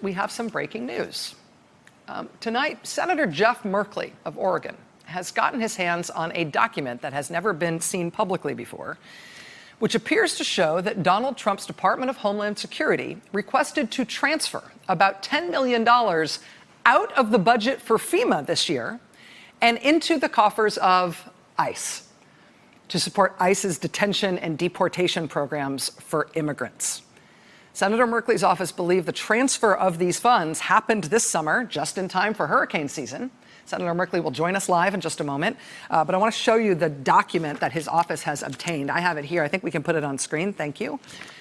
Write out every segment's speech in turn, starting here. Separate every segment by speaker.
Speaker 1: We have some breaking news. Tonight, Senator Jeff Merkley of Oregon has gotten his hands on a document that has never been seen publicly before, which appears to show that Donald Trump's Department of Homeland Security requested to transfer about $10 million out of the budget for FEMA this year and into the coffers of ICE to support ICE's detention and deportation programs for immigrants. Senator Merkley's office believed the transfer of these funds happened this summer, just in time for hurricane season. Senator Merkley will join us live in just a moment, but I want to show you the document that his office has obtained. I have it here. I think we can put it on screen. Thank you.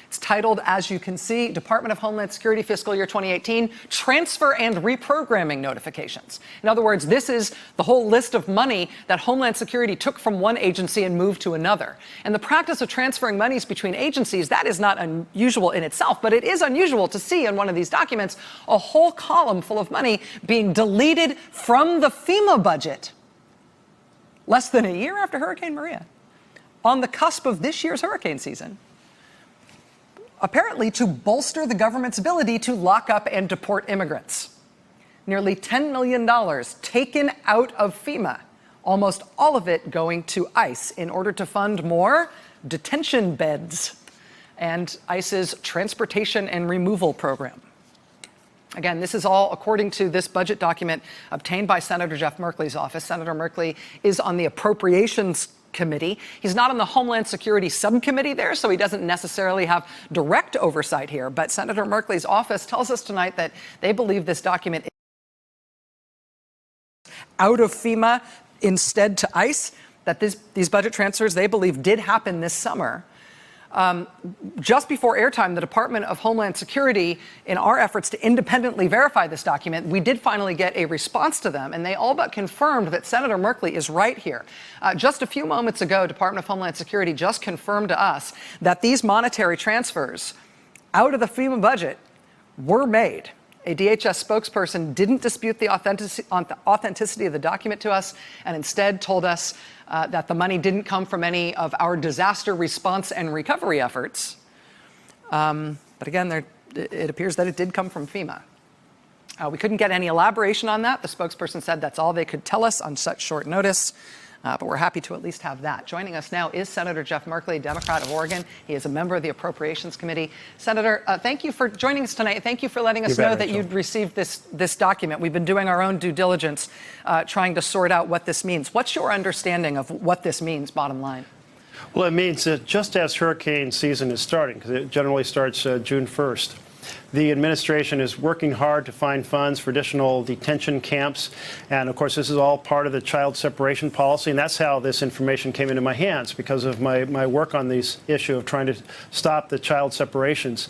Speaker 1: It's titled, as you can see, Department of Homeland Security Fiscal Year 2018 Transfer and Reprogramming Notifications. In other words, this is the whole list of money that Homeland Security took from one agency and moved to another. And the practice of transferring monies between agencies, that is not unusual in itself, but it is unusual to see in one of these documents a whole column full of money being deleted from the FEMA budget less than a year after Hurricane Maria, on the cusp of this year's hurricane season, apparently to bolster the government's ability to lock up and deport immigrants. Nearly $10 million taken out of FEMA, almost all of it going to ICE in order to fund more detention beds and ICE's transportation and removal program. Again, this is all according to this budget document obtained by Senator Jeff Merkley's office. Senator Merkley is on the Appropriations Committee. He's not on the Homeland Security Subcommittee there, so he doesn't necessarily have direct oversight here. But Senator Merkley's office tells us tonight that they believe this document is out of FEMA instead to ICE, that these budget transfers, they believe, did happen this summer. Just before airtime, the Department of Homeland Security, in our efforts to independently verify this document, we did finally get a response to them, and they all but confirmed that Senator Merkley is right here. Just a few moments ago, Department of Homeland Security just confirmed to us that these monetary transfers out of the FEMA budget were made. A DHS spokesperson didn't dispute the authenticity of the document to us, and instead told us that the money didn't come from any of our disaster response and recovery efforts. But again, it appears that it did come from FEMA. We couldn't get any elaboration on that. The spokesperson said that's all they could tell us on such short notice. But we're happy to at least have that. Joining us now is Senator Jeff Merkley, Democrat of Oregon. He is a member of the Appropriations Committee. Senator, thank you for joining us tonight. Thank you for letting us know that you'd received this document. We've been doing our own due diligence, trying to sort out what this means. What's your understanding of what this means, bottom line?
Speaker 2: Well, it means that just as hurricane season is starting, because it generally starts June 1st, the administration is working hard to find funds for additional detention camps. And, of course, this is all part of the child separation policy. And that's how this information came into my hands, because of my work on this issue of trying to stop the child separations.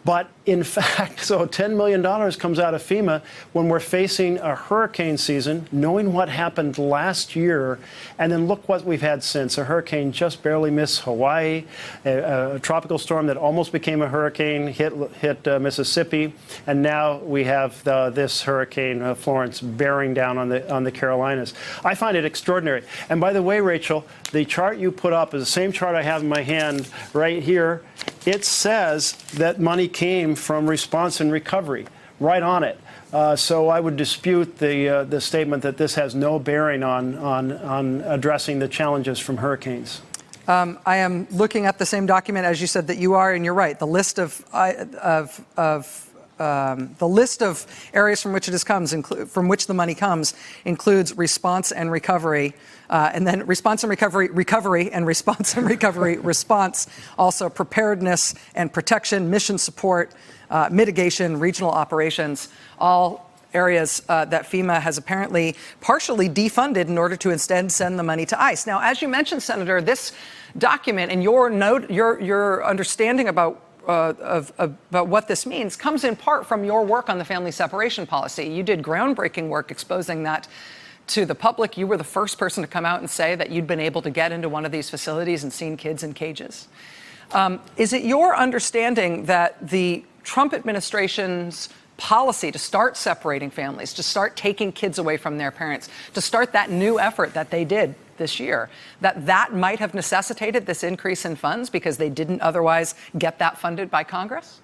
Speaker 2: But in fact, so $10 million comes out of FEMA when we're facing a hurricane season, knowing what happened last year, and then look what we've had since. A hurricane just barely missed Hawaii, a tropical storm that almost became a hurricane hit Mississippi, and now we have this hurricane Florence bearing down on the Carolinas. I find it extraordinary. And by the way, Rachel, the chart you put up is the same chart I have in my hand right here. It says that money came from response and recovery, right on it. So I would dispute the statement that this has no bearing on addressing the challenges from hurricanes.
Speaker 1: I am looking at the same document as you said that you are, and you're right. The list of areas from which from which the money comes includes response and recovery, and then response and recovery, and response and recovery, response, also preparedness and protection, mission support, mitigation, regional operations, all areas that FEMA has apparently partially defunded in order to instead send the money to ICE. Now, as you mentioned, Senator, this document and your understanding about what this means comes in part from your work on the family separation policy. You did groundbreaking work exposing that to the public. You were the first person to come out and say that you'd been able to get into one of these facilities and seen kids in cages. Is it your understanding that the Trump administration's policy to start separating families, to start taking kids away from their parents, to start that new effort that they did this year, that might have necessitated this increase in funds because they didn't otherwise get that funded by Congress?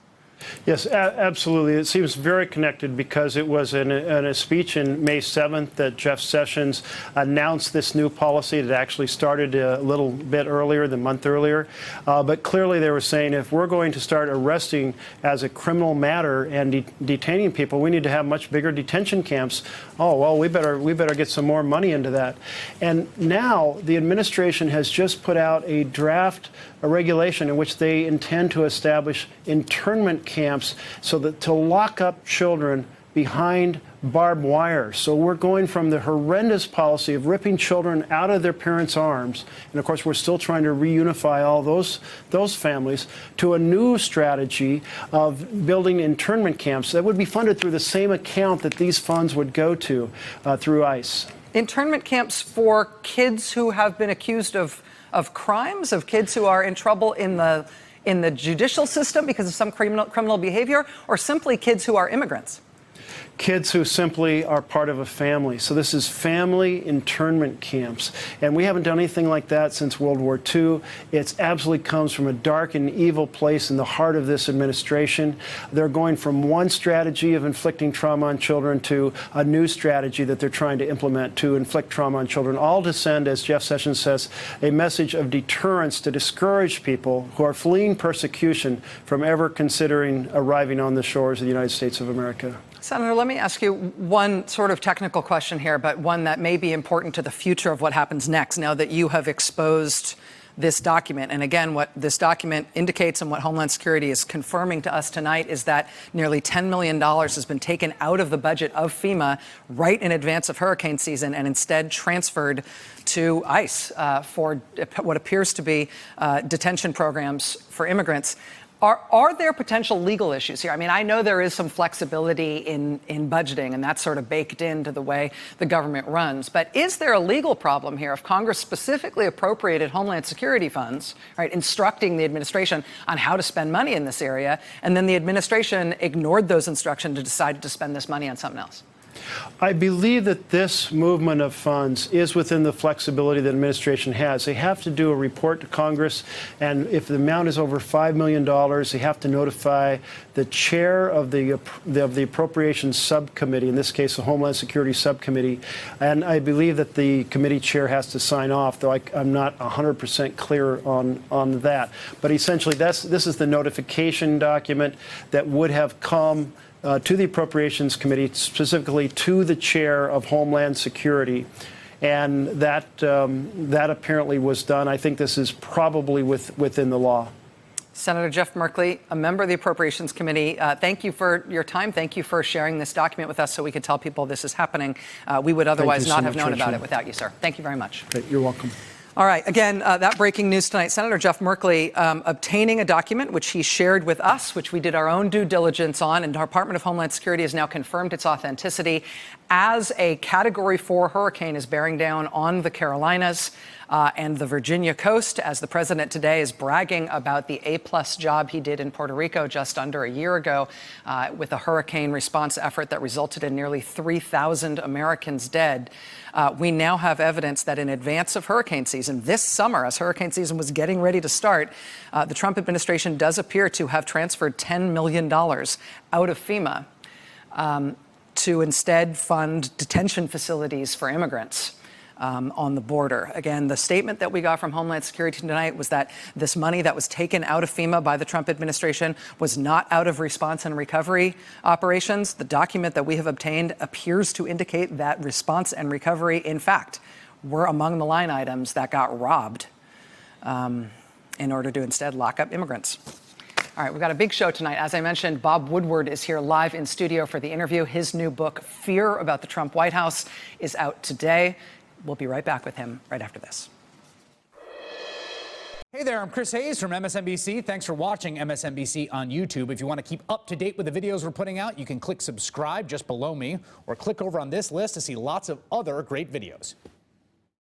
Speaker 2: Yes, absolutely. It seems very connected because it was in a speech in May 7th that Jeff Sessions announced this new policy. It actually started a little bit earlier, the month earlier. But clearly they were saying if we're going to start arresting as a criminal matter and detaining people, we need to have much bigger detention camps. Oh, well, we better get some more money into that. And now the administration has just put out a draft regulation in which they intend to establish internment camps so that to lock up children behind barbed wire. So we're going from the horrendous policy of ripping children out of their parents' arms, and of course we're still trying to reunify all those families, to a new strategy of building internment camps that would be funded through the same account that these funds would go to through ICE.
Speaker 1: Internment camps for kids who have been accused of crimes, of kids who are in trouble in the judicial system because of some criminal behavior, or simply kids who are immigrants?
Speaker 2: Kids who simply are part of a family. So this is family internment camps. And we haven't done anything like that since World War II. It absolutely comes from a dark and evil place in the heart of this administration. They're going from one strategy of inflicting trauma on children to a new strategy that they're trying to implement to inflict trauma on children, all to send, as Jeff Sessions says, a message of deterrence to discourage people who are fleeing persecution from ever considering arriving on the shores of the United States of America.
Speaker 1: Senator, let me ask you one sort of technical question here, but one that may be important to the future of what happens next now that you have exposed this document. And again, what this document indicates and what Homeland Security is confirming to us tonight is that nearly $10 million has been taken out of the budget of FEMA right in advance of hurricane season and instead transferred to ICE for what appears to be detention programs for immigrants. Are there potential legal issues here? I mean, I know there is some flexibility in budgeting, and that's sort of baked into the way the government runs. But is there a legal problem here if Congress specifically appropriated Homeland Security funds, right, instructing the administration on how to spend money in this area, and then the administration ignored those instructions and decided to spend this money on something else?
Speaker 2: I believe that this movement of funds is within the flexibility the administration has. They have to do a report to Congress, and if the amount is over $5 million, they have to notify the chair of the Appropriations Subcommittee, in this case the Homeland Security Subcommittee, and I believe that the committee chair has to sign off, though I'm not 100% clear on that. But essentially, this is the notification document that would have come to the Appropriations Committee, specifically to the chair of Homeland Security. And that apparently was done. I think this is probably within the law.
Speaker 1: Senator Jeff Merkley, a member of the Appropriations Committee, thank you for your time. Thank you for sharing this document with us so we could tell people this is happening. We would otherwise not have known about it without you, sir. Thank you very much.
Speaker 2: Great. You're welcome.
Speaker 1: All right. Again, that breaking news tonight, Senator Jeff Merkley obtaining a document which he shared with us, which we did our own due diligence on, and the Department of Homeland Security has now confirmed its authenticity as a Category 4 hurricane is bearing down on the Carolinas and the Virginia coast, as the president today is bragging about the A-plus job he did in Puerto Rico just under a year ago with a hurricane response effort that resulted in nearly 3,000 Americans dead. We now have evidence that in advance of hurricane season, this summer, as hurricane season was getting ready to start, the Trump administration does appear to have transferred $10 million out of FEMA to instead fund detention facilities for immigrants on the border. Again, the statement that we got from Homeland Security tonight was that this money that was taken out of FEMA by the Trump administration was not out of response and recovery operations. The document that we have obtained appears to indicate that response and recovery, in fact, were among the line items that got robbed in order to instead lock up immigrants. All right, we've got a big show tonight. As I mentioned, Bob Woodward is here live in studio for the interview. His new book, Fear About the Trump White House, is out today. We'll be right back with him right after this.
Speaker 3: Hey there, I'm Chris Hayes from MSNBC. Thanks for watching MSNBC on YouTube. If you want to keep up to date with the videos we're putting out, you can click subscribe just below me or click over on this list to see lots of other great videos.